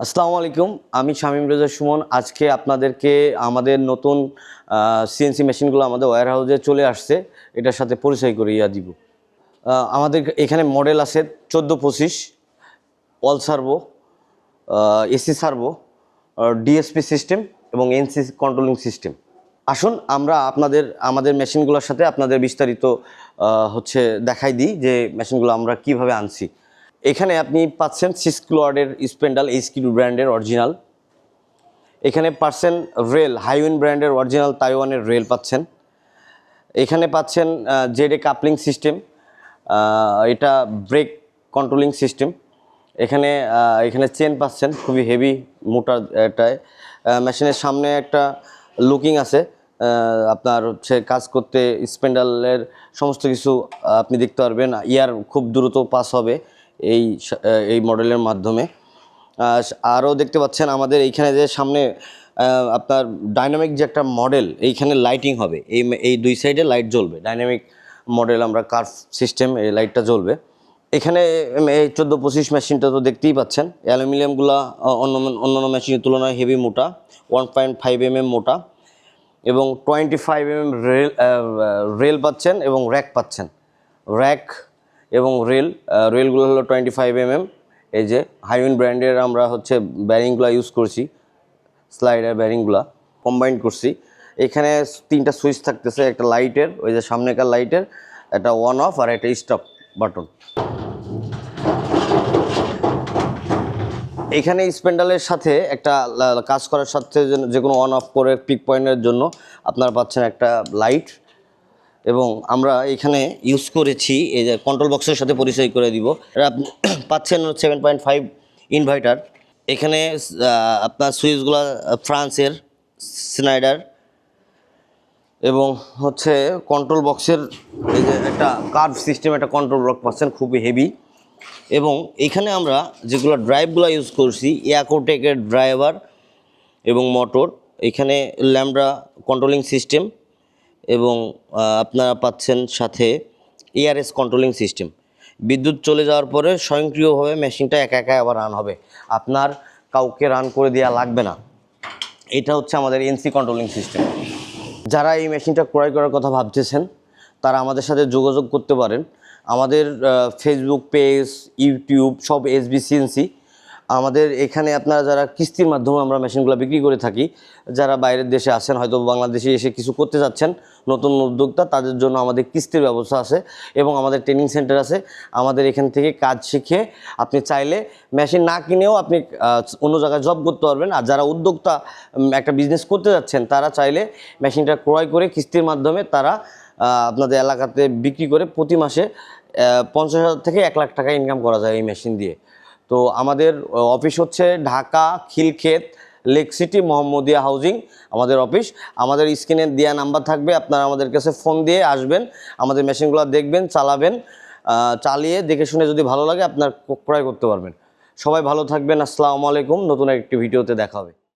আসসালামু আলাইকুম। আমি শামীম রেজা সুমন। আজকে আপনাদেরকে আমাদের নতুন সিএনসি মেশিনগুলো আমাদের ওয়্যারহাউসে চলে আসছে, এটার সাথে পরিচয় করিয়ে দিব। আমাদের এখানে মডেল আছে 14-25, all servo, AC servo, DSP system এবং এনসি কন্ট্রোলিং সিস্টেম। আসুন আমরা আমাদের মেশিনগুলোর সাথে আপনাদের বিস্তারিত দেখাই দিই যে মেশিনগুলো আমরা কিভাবে আনছি। এখানে আপনি পাচ্ছেন 6 কিলোওয়াটের স্পেন্ডাল এইচকিউ ব্র্যান্ডের অরিজিনাল। এখানে পাচ্ছেন রেল হাইউইন ব্র্যান্ডের অরিজিনাল তাইওয়ানের রেল পাচ্ছেন। এখানে পাচ্ছেন জেডে কাপলিং সিস্টেম, এটা ব্রেক কন্ট্রোলিং সিস্টেম। এখানে চেন পাচ্ছেন খুবই হেভি মোটা। এটায় মেশিনের সামনে একটা লুকিং আছে, আপনার কাজ করতে স্পেন্ডালের সমস্ত কিছু আপনি দেখতে পারবেন। ইয়ার খুব দ্রুত পাস হবে এই মডেলের মাধ্যমে। আরও দেখতে পাচ্ছেন আমাদের এইখানে যে সামনে আপনার ডাইনামিক যে একটা মডেল, এইখানে লাইটিং হবে, এই দুই সাইডে লাইট জ্বলবে। ডাইনামিক মডেল আমরা কার্ভ সিস্টেম, এই লাইটটা জ্বলবে। এখানে এই 14-25 মেশিনটা তো দেখতেই পাচ্ছেন। অ্যালুমিনিয়ামগুলা অন্যান্য মেশিনের তুলনায় হেভি মোটা, 1.5 mm মোটা এবং 25 mm রেল পাচ্ছেন এবং র্যাক পাচ্ছেন। র্যাক এবং রেলগুলো হলো 25 mm। এই যে হাইউইন ব্র্যান্ডের আমরা ব্যারিংগুলো ইউজ করছি, স্লাইডার ব্যারিংগুলো কম্বাইন করছি। এখানে 3টা সুইচ থাকতেছে, একটা লাইটের, ওই যে সামনেকার লাইটের, একটা অন অফ আর একটা স্টপ বাটন। এখানে স্পেন্ডালের সাথে একটা কাজ করার সাথে যে কোনো অন অফ করে পিক পয়েন্টের জন্য আপনারা পাচ্ছেন একটা লাইট। এবং আমরা এখানে ইউজ করেছি এই যে কন্ট্রোল বক্সের সাথে পরিচয় করে দিব। আপনি পাচ্ছেন 7.5 ইনভার্টার। এখানে আপনার সুইচগুলো ফ্রান্সের স্নাইডার এবং কন্ট্রোল বক্সের এই যে একটা কার্ভ সিস্টেম, একটা কন্ট্রোল ব্লক পাচ্ছেন খুবই হেভি। এবং এখানে আমরা যেগুলো ড্রাইভগুলো ইউজ করছি, ইয়াকোটেকের ড্রাইভার এবং মোটর। এখানে ল্যামডা কন্ট্রোলিং সিস্টেম এবং আপনারা পাচ্ছেন সাথে এআরএস কন্ট্রোলিং সিস্টেম। বিদ্যুৎ চলে যাওয়ার পরে স্বয়ংক্রিয়ভাবে মেশিনটা একা একা আবার রান হবে, আপনার কাউকে রান করে দেওয়া লাগবে না। এটা আমাদের এনসি কন্ট্রোলিং সিস্টেম। যারা এই মেশিনটা ক্রয় করার কথা ভাবতেছেন তারা আমাদের সাথে যোগাযোগ করতে পারেন। আমাদের ফেসবুক পেজ, ইউটিউব সব এসবি সিএনসি। আমাদের এখানে আপনারা যারা কিস্তির মাধ্যমে আমরা মেশিনগুলো বিক্রি করে থাকি, যারা বাইরের দেশে আছেন, হয়তো বাংলাদেশে এসে কিছু করতে যাচ্ছেন, নতুন উদ্যোক্তা, তাদের জন্য আমাদের কিস্তির ব্যবস্থা আছে এবং আমাদের ট্রেনিং সেন্টার আছে। আমাদের এখান থেকে কাজ শিখে আপনি চাইলে মেশিন না কিনেও আপনি অন্য জায়গায় জব করতে পারবেন। আর যারা উদ্যোক্তা একটা বিজনেস করতে যাচ্ছেন, তারা চাইলে মেশিনটা ক্রয় করে কিস্তির মাধ্যমে তারা আপনাদের এলাকাতে বিক্রি করে প্রতি মাসে 50,000 থেকে 1 লাখ টাকা ইনকাম করা যায় এই মেশিন দিয়ে। তো আমাদের office Dhaka Khilkhet lake city Mohammadia housing আমাদের অফিস। আমাদের স্ক্রিনে দেওয়া নাম্বার থাকবে, আপনারা আমাদের কাছে ফোন দিয়ে আসবেন, আমাদের মেশিনগুলো দেখবেন, চালাবেন, চালিয়ে দেখে শুনে যদি ভালো লাগে আপনার ক্রয় করতে পারবেন। সবাই ভালো থাকবেন। আসসালামু আলাইকুম। নতুন একটি ভিডিওতে দেখা হবে।